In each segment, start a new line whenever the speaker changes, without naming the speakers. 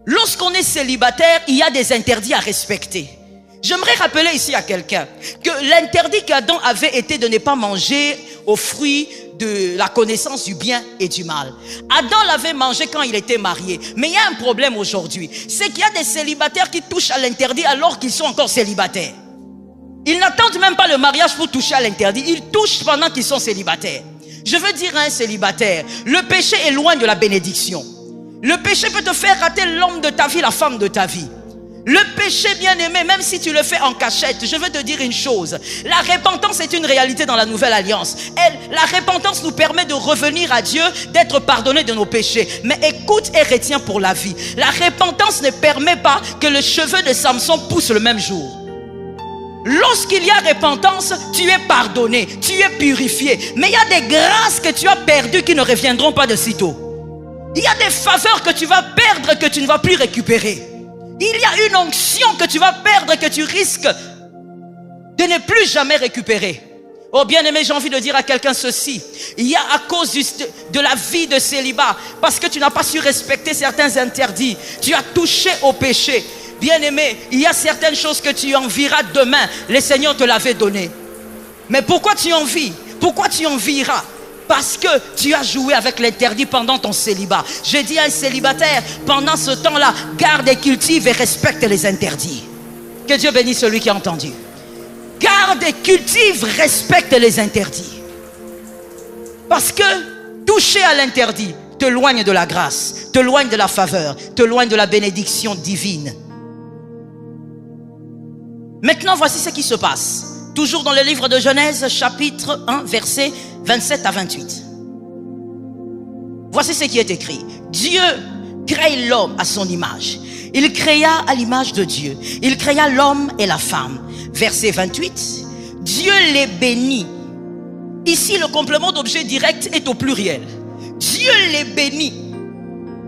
Lorsqu'on est célibataire, il y a des interdits à respecter. J'aimerais rappeler ici à quelqu'un que l'interdit qu'Adam avait été de ne pas manger aux fruits de la connaissance du bien et du mal. Adam l'avait mangé quand il était marié. Mais il y a un problème aujourd'hui. C'est qu'il y a des célibataires qui touchent à l'interdit alors qu'ils sont encore célibataires. Ils n'attendent même pas le mariage pour toucher à l'interdit. Ils touchent pendant qu'ils sont célibataires. Je veux dire à un célibataire, le péché est loin de la bénédiction. Le péché peut te faire rater l'homme de ta vie, la femme de ta vie. Le péché, bien-aimé, même si tu le fais en cachette, je veux te dire une chose. La repentance est une réalité dans la nouvelle alliance. La repentance nous permet de revenir à Dieu, d'être pardonné de nos péchés. Mais écoute et retiens pour la vie. La repentance ne permet pas que le cheveu de Samson pousse le même jour. Lorsqu'il y a repentance, tu es pardonné, tu es purifié. Mais il y a des grâces que tu as perdues qui ne reviendront pas de sitôt. Il y a des faveurs que tu vas perdre que tu ne vas plus récupérer. Il y a une onction que tu vas perdre que tu risques de ne plus jamais récupérer. Oh bien-aimé, j'ai envie de dire à quelqu'un ceci. Il y a à cause de la vie de célibat, parce que tu n'as pas su respecter certains interdits, tu as touché au péché. Bien-aimé, il y a certaines choses que tu envieras demain. Le Seigneur te l'avait donné. Mais pourquoi tu envies? Pourquoi tu envieras? Parce que tu as joué avec l'interdit pendant ton célibat. Je dis à un célibataire, pendant ce temps-là, garde et cultive et respecte les interdits. Que Dieu bénisse celui qui a entendu. Garde et cultive, respecte les interdits. Parce que toucher à l'interdit te éloigne de la grâce, te éloigne de la faveur, te éloigne de la bénédiction divine. Maintenant, voici ce qui se passe. Toujours dans le livre de Genèse, chapitre 1, versets 27 à 28. Voici ce qui est écrit. Dieu crée l'homme à son image. Il créa à l'image de Dieu. Il créa l'homme et la femme. Verset 28. Dieu les bénit. Ici, le complément d'objet direct est au pluriel. Dieu les bénit.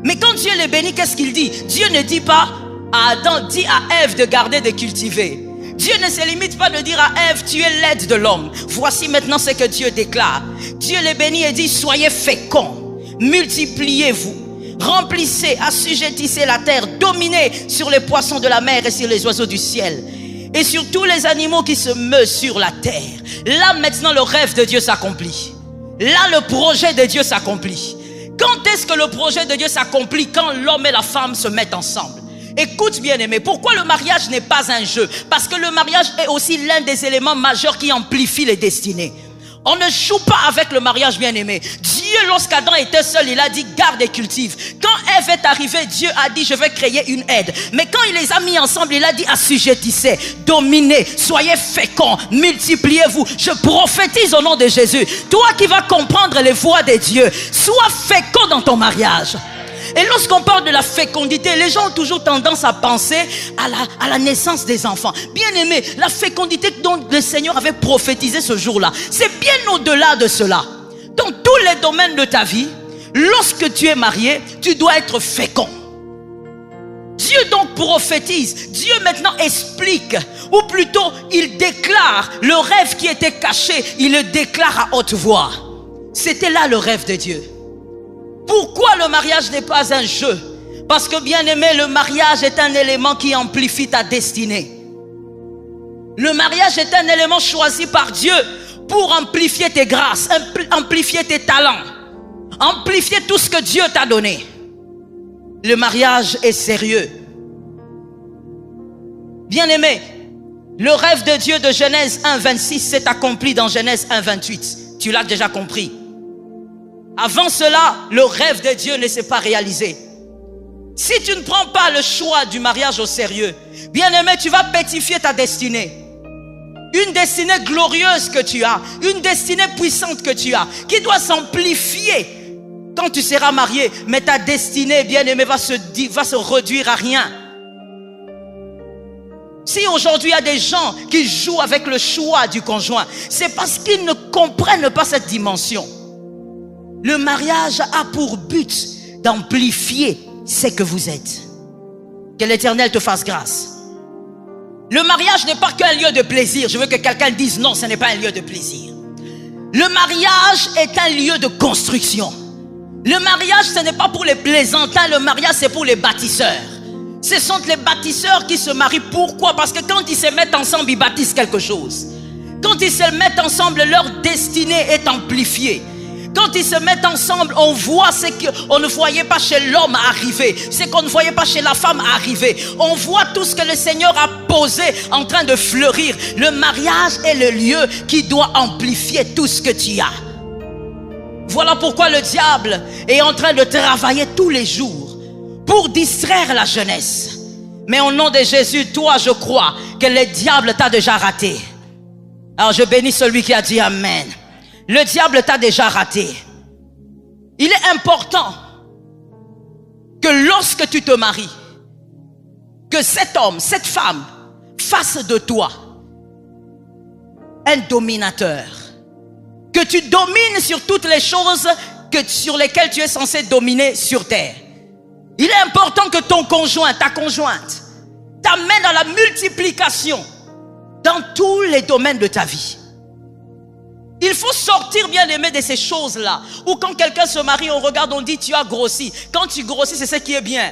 Mais quand Dieu les bénit, qu'est-ce qu'il dit? Dieu ne dit pas à Adam, dit à Ève de garder, de cultiver. Dieu ne se limite pas de dire à Ève, tu es l'aide de l'homme. Voici maintenant ce que Dieu déclare. Dieu les bénit et dit, soyez féconds, multipliez-vous, remplissez, assujettissez la terre, dominez sur les poissons de la mer et sur les oiseaux du ciel et sur tous les animaux qui se meuvent sur la terre. Là maintenant le rêve de Dieu s'accomplit. Là le projet de Dieu s'accomplit. Quand est-ce que le projet de Dieu s'accomplit? Quand l'homme et la femme se mettent ensemble. Écoute bien aimé, pourquoi le mariage n'est pas un jeu? Parce que le mariage est aussi l'un des éléments majeurs qui amplifie les destinées. On ne joue pas avec le mariage bien aimé. Dieu, lorsqu'Adam était seul, il a dit garde et cultive. Quand Ève est arrivée, Dieu a dit je vais créer une aide. Mais quand il les a mis ensemble, il a dit assujettissez, dominez, soyez féconds, multipliez-vous. Je prophétise au nom de Jésus. Toi qui vas comprendre les voies de Dieu, sois fécond dans ton mariage. Et lorsqu'on parle de la fécondité, les gens ont toujours tendance à penser à la naissance des enfants. Bien aimé, la fécondité dont le Seigneur avait prophétisé ce jour-là, c'est bien au-delà de cela. Dans tous les domaines de ta vie, lorsque tu es marié, tu dois être fécond. Dieu donc prophétise, Dieu maintenant explique, ou plutôt il déclare le rêve qui était caché, il le déclare à haute voix. C'était là le rêve de Dieu. Pourquoi le mariage n'est pas un jeu? Parce que bien aimé, le mariage est un élément qui amplifie ta destinée. Le mariage est un élément choisi par Dieu pour amplifier tes grâces, amplifier tes talents, amplifier tout ce que Dieu t'a donné. Le mariage est sérieux. Bien aimé, le rêve de Dieu de Genèse 1:26 s'est accompli dans Genèse 1:28. Tu l'as déjà compris. Avant cela, le rêve de Dieu ne s'est pas réalisé. Si tu ne prends pas le choix du mariage au sérieux, bien aimé, tu vas pétrifier ta destinée. Une destinée glorieuse que tu as, une destinée puissante que tu as, qui doit s'amplifier quand tu seras marié. Mais ta destinée, bien aimé, va se réduire à rien. Si aujourd'hui il y a des gens qui jouent avec le choix du conjoint, c'est parce qu'ils ne comprennent pas cette dimension. Le mariage a pour but d'amplifier ce que vous êtes. Que l'Éternel te fasse grâce. Le mariage n'est pas qu'un lieu de plaisir. Je veux que quelqu'un dise non, ce n'est pas un lieu de plaisir. Le mariage est un lieu de construction. Le mariage, ce n'est pas pour les plaisantins. Le mariage, c'est pour les bâtisseurs. Ce sont les bâtisseurs qui se marient. Pourquoi? Parce que quand ils se mettent ensemble, ils bâtissent quelque chose. Quand ils se mettent ensemble, leur destinée est amplifiée. Quand ils se mettent ensemble, on voit ce qu'on ne voyait pas chez l'homme arriver, ce qu'on ne voyait pas chez la femme arriver. On voit tout ce que le Seigneur a posé en train de fleurir. Le mariage est le lieu qui doit amplifier tout ce que tu as. Voilà pourquoi le diable est en train de travailler tous les jours pour distraire la jeunesse. Mais au nom de Jésus, toi, je crois que le diable t'a déjà raté. Alors je bénis celui qui a dit Amen. Le diable t'a déjà raté. Il est important que lorsque tu te maries, que cet homme, cette femme fasse de toi un dominateur. Que tu domines sur toutes les choses sur lesquelles tu es censé dominer sur terre. Il est important que ton conjoint, ta conjointe, t'amène à la multiplication dans tous les domaines de ta vie. Il faut sortir, bien aimé, de ces choses-là. Où quand quelqu'un se marie, on regarde, on dit tu as grossi. Quand tu grossis, c'est ce qui est bien.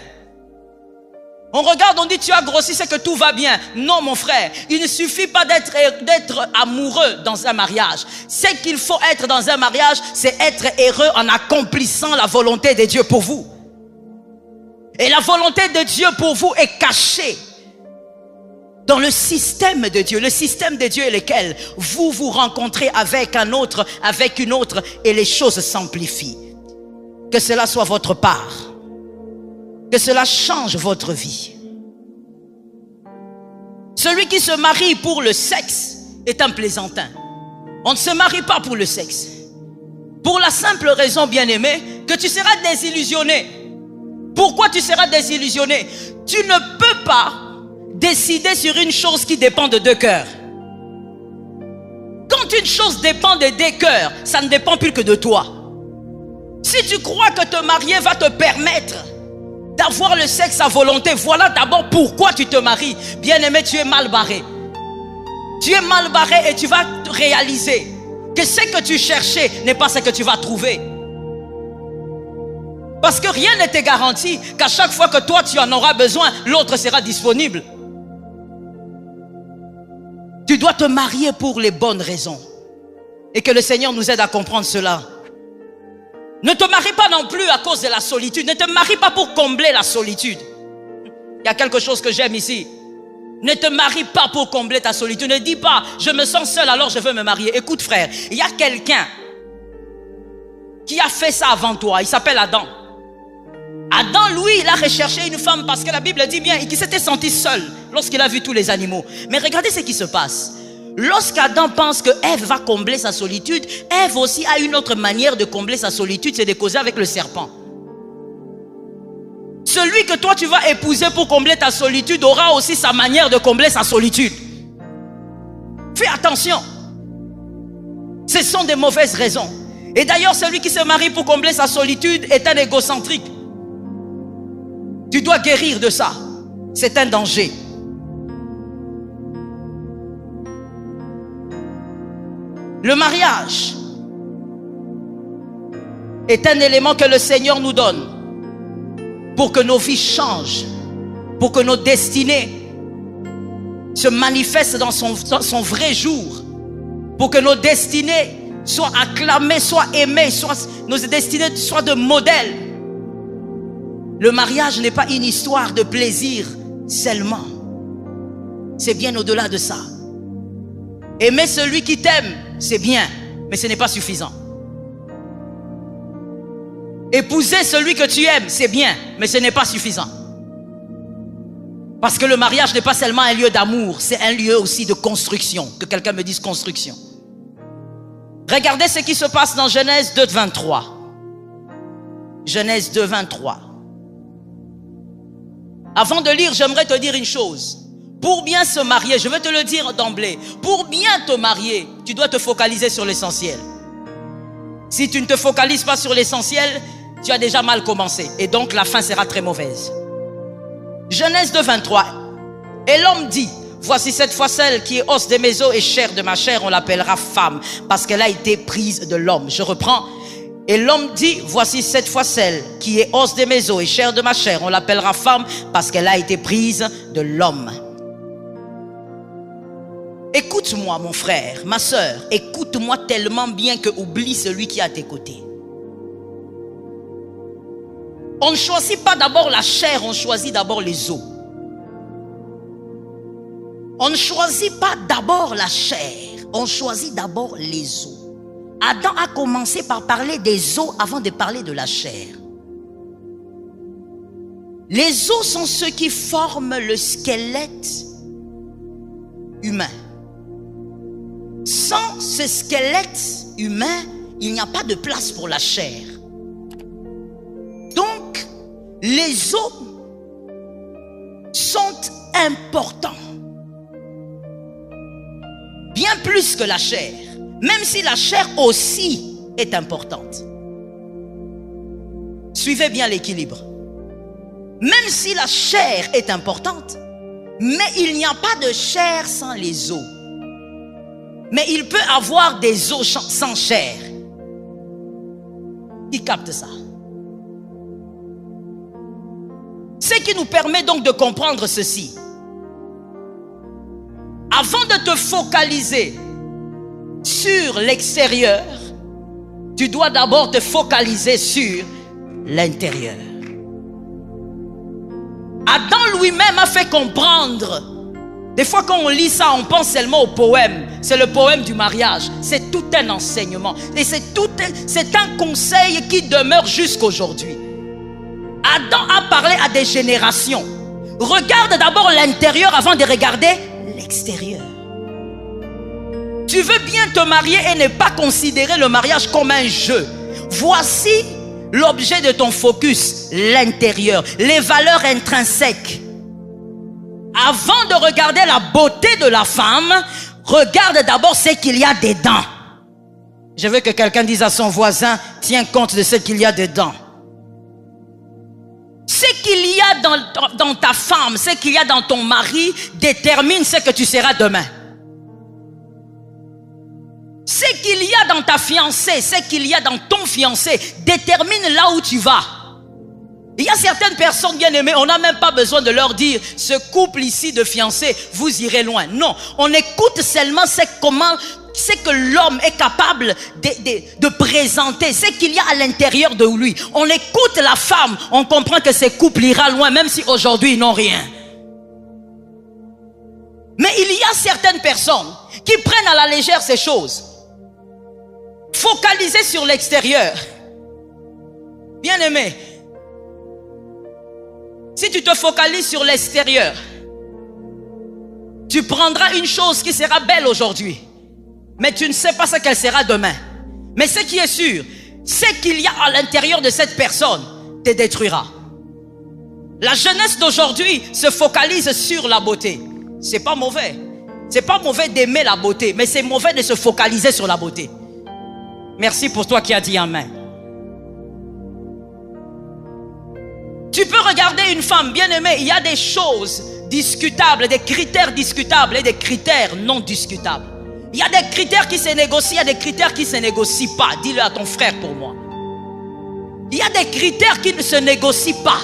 On regarde, on dit tu as grossi, c'est que tout va bien. Non, mon frère, il ne suffit pas d'être amoureux dans un mariage. Ce qu'il faut être dans un mariage, c'est être heureux en accomplissant la volonté de Dieu pour vous. Et la volonté de Dieu pour vous est cachée dans le système de Dieu. Le système de Dieu est lequel? Vous vous rencontrez avec un autre, avec une autre, et les choses s'amplifient. Que cela soit votre part. Que cela change votre vie. Celui qui se marie pour le sexe est un plaisantin. On ne se marie pas pour le sexe. Pour la simple raison, bien-aimé, que tu seras désillusionné. Pourquoi tu seras désillusionné? Tu ne peux pas décider sur une chose qui dépend de deux cœurs. Quand une chose dépend de deux cœurs, ça ne dépend plus que de toi. Si tu crois que te marier va te permettre d'avoir le sexe à volonté, voilà d'abord pourquoi tu te maries. Bien-aimé, tu es mal barré. Tu es mal barré et tu vas réaliser que ce que tu cherchais n'est pas ce que tu vas trouver. Parce que rien ne te garantit qu'à chaque fois que toi tu en auras besoin, l'autre sera disponible. Tu dois te marier pour les bonnes raisons. Et que le Seigneur nous aide à comprendre cela. Ne te marie pas non plus à cause de la solitude. Ne te marie pas pour combler la solitude. Il y a quelque chose que j'aime ici. Ne te marie pas pour combler ta solitude. Ne dis pas, je me sens seul alors je veux me marier. Écoute frère, il y a quelqu'un qui a fait ça avant toi. Il s'appelle Adam. Adam, lui, il a recherché une femme parce que la Bible dit bien qu'il s'était senti seul lorsqu'il a vu tous les animaux. Mais regardez ce qui se passe. Lorsqu'Adam pense que Ève va combler sa solitude, Ève aussi a une autre manière de combler sa solitude, c'est de causer avec le serpent. Celui que toi tu vas épouser pour combler ta solitude aura aussi sa manière de combler sa solitude. Fais attention. Ce sont des mauvaises raisons. Et d'ailleurs, celui qui se marie pour combler sa solitude est un égocentrique. Tu dois guérir de ça. C'est un danger. Le mariage est un élément que le Seigneur nous donne pour que nos vies changent, pour que nos destinées se manifestent dans son vrai jour, pour que nos destinées soient acclamées, soient aimées, nos destinées soient de modèles. Le mariage n'est pas une histoire de plaisir seulement. C'est bien au-delà de ça. Aimer celui qui t'aime, c'est bien, mais ce n'est pas suffisant. Épouser celui que tu aimes, c'est bien, mais ce n'est pas suffisant. Parce que le mariage n'est pas seulement un lieu d'amour, c'est un lieu aussi de construction. Que quelqu'un me dise construction. Regardez ce qui se passe dans Genèse 2, 23. Genèse 2, 23. Avant de lire, j'aimerais te dire une chose. Pour bien se marier, je vais te le dire d'emblée, pour bien te marier, tu dois te focaliser sur l'essentiel. Si tu ne te focalises pas sur l'essentiel, tu as déjà mal commencé. Et donc la fin sera très mauvaise. Genèse 2, 23. Et l'homme dit, voici cette fois celle qui est os de mes os et chair de ma chair, on l'appellera femme, parce qu'elle a été prise de l'homme. Je reprends. Et l'homme dit, voici cette fois celle qui est os de mes os et chair de ma chair. On l'appellera femme parce qu'elle a été prise de l'homme. Écoute-moi mon frère, ma soeur, écoute-moi tellement bien que oublie celui qui est à tes côtés. On ne choisit pas d'abord la chair, on choisit d'abord les os. On ne choisit pas d'abord la chair, on choisit d'abord les os. Adam a commencé par parler des os avant de parler de la chair. Les os sont ceux qui forment le squelette humain. Sans ce squelette humain, il n'y a pas de place pour la chair. Donc, les os sont importants. Bien plus que la chair. Même si la chair aussi est importante. Suivez bien l'équilibre. Même si la chair est importante, mais il n'y a pas de chair sans les os. Mais il peut avoir des os sans chair. Il capte ça. Ce qui nous permet donc de comprendre ceci. Avant de te focaliser sur l'extérieur, tu dois d'abord te focaliser sur l'intérieur. Adam lui-même a fait comprendre. Des fois quand on lit ça, on pense seulement au poème. C'est le poème du mariage. C'est tout un enseignement. Et c'est un conseil qui demeure jusqu'aujourd'hui. Adam a parlé à des générations. Regarde d'abord l'intérieur avant de regarder l'extérieur. Tu veux bien te marier et ne pas considérer le mariage comme un jeu. Voici l'objet de ton focus, l'intérieur, les valeurs intrinsèques. Avant de regarder la beauté de la femme, regarde d'abord ce qu'il y a dedans. Je veux que quelqu'un dise à son voisin, tiens compte de ce qu'il y a dedans. Ce qu'il y a dans ta femme, ce qu'il y a dans ton mari, détermine ce que tu seras demain. Ce qu'il y a dans ta fiancée, ce qu'il y a dans ton fiancé, détermine là où tu vas. Il y a certaines personnes bien aimées, on n'a même pas besoin de leur dire, ce couple ici de fiancés, vous irez loin. Non, on écoute seulement ce que l'homme est capable de présenter, ce qu'il y a à l'intérieur de lui. On écoute la femme, on comprend que ce couple ira loin, même si aujourd'hui ils n'ont rien. Mais il y a certaines personnes qui prennent à la légère ces choses. Focaliser sur l'extérieur. Bien aimé, si tu te focalises sur l'extérieur, tu prendras une chose qui sera belle aujourd'hui, mais tu ne sais pas ce qu'elle sera demain. Mais ce qui est sûr, ce qu'il y a à l'intérieur de cette personne te détruira. La jeunesse d'aujourd'hui se focalise sur la beauté. C'est pas mauvais. C'est pas mauvais d'aimer la beauté, mais c'est mauvais de se focaliser sur la beauté. Merci pour toi qui as dit amen. Tu peux regarder une femme bien aimée, il y a des choses discutables, des critères discutables et des critères non discutables. Il y a des critères qui se négocient, il y a des critères qui ne se négocient pas. Dis-le à ton frère pour moi. Il y a des critères qui ne se négocient pas.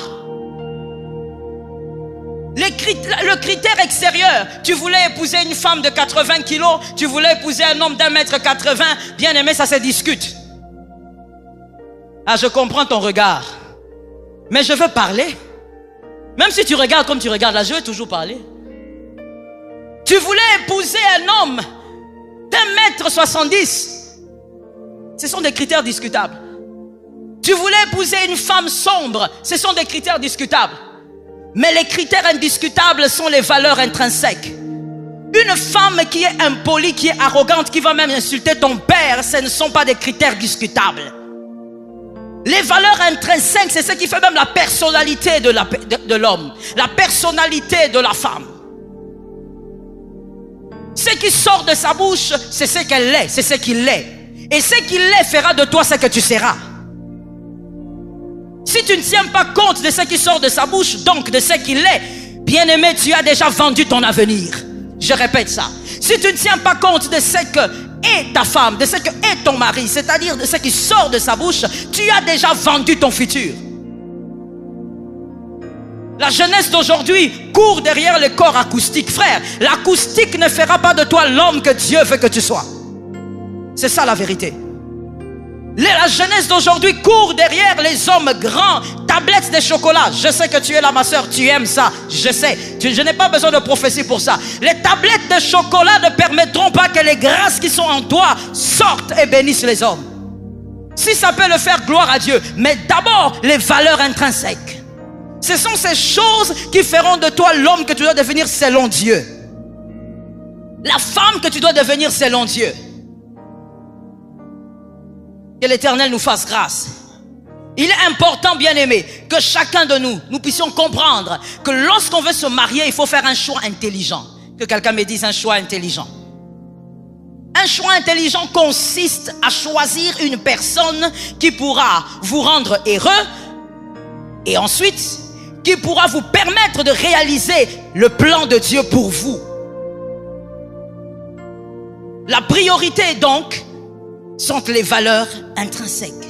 Le critère extérieur, tu voulais épouser une femme de 80 kilos, tu voulais épouser un homme d'1m80, bien aimé, ça se discute. Ah, je comprends ton regard. Mais je veux parler. Même si tu regardes comme tu regardes là, je veux toujours parler. Tu voulais épouser un homme d'1m70. Ce sont des critères discutables. Tu voulais épouser une femme sombre. Ce sont des critères discutables. Mais les critères indiscutables sont les valeurs intrinsèques. Une femme qui est impolie, qui est arrogante, qui va même insulter ton père, ce ne sont pas des critères discutables. Les valeurs intrinsèques, c'est ce qui fait même la personnalité de l'homme, la personnalité de la femme. Ce qui sort de sa bouche, c'est ce qu'elle est, c'est ce qu'il est. Et ce qu'il est fera de toi ce que tu seras. Si tu ne tiens pas compte de ce qui sort de sa bouche, donc de ce qu'il est, bien-aimé, tu as déjà vendu ton avenir. Je répète ça. Si tu ne tiens pas compte de ce que est ta femme, de ce que est ton mari, c'est-à-dire de ce qui sort de sa bouche, tu as déjà vendu ton futur. La jeunesse d'aujourd'hui court derrière le corps acoustique. Frère, l'acoustique ne fera pas de toi l'homme que Dieu veut que tu sois. C'est ça la vérité. La jeunesse d'aujourd'hui court derrière les hommes grands, tablettes de chocolat. Je sais que tu es là, ma soeur, tu aimes ça. Je sais, je n'ai pas besoin de prophétie pour ça. Les tablettes de chocolat ne permettront pas que les grâces qui sont en toi sortent et bénissent les hommes. Si ça peut le faire, gloire à Dieu. Mais d'abord, les valeurs intrinsèques. Ce sont ces choses qui feront de toi l'homme que tu dois devenir selon Dieu. La femme que tu dois devenir selon Dieu. Que l'Éternel nous fasse grâce. Il est important, bien aimé, que chacun de nous puissions comprendre que lorsqu'on veut se marier, il faut faire un choix intelligent. Que quelqu'un me dise un choix intelligent. Un choix intelligent consiste à choisir une personne qui pourra vous rendre heureux et ensuite qui pourra vous permettre de réaliser le plan de Dieu pour vous. La priorité donc sont les valeurs intrinsèques.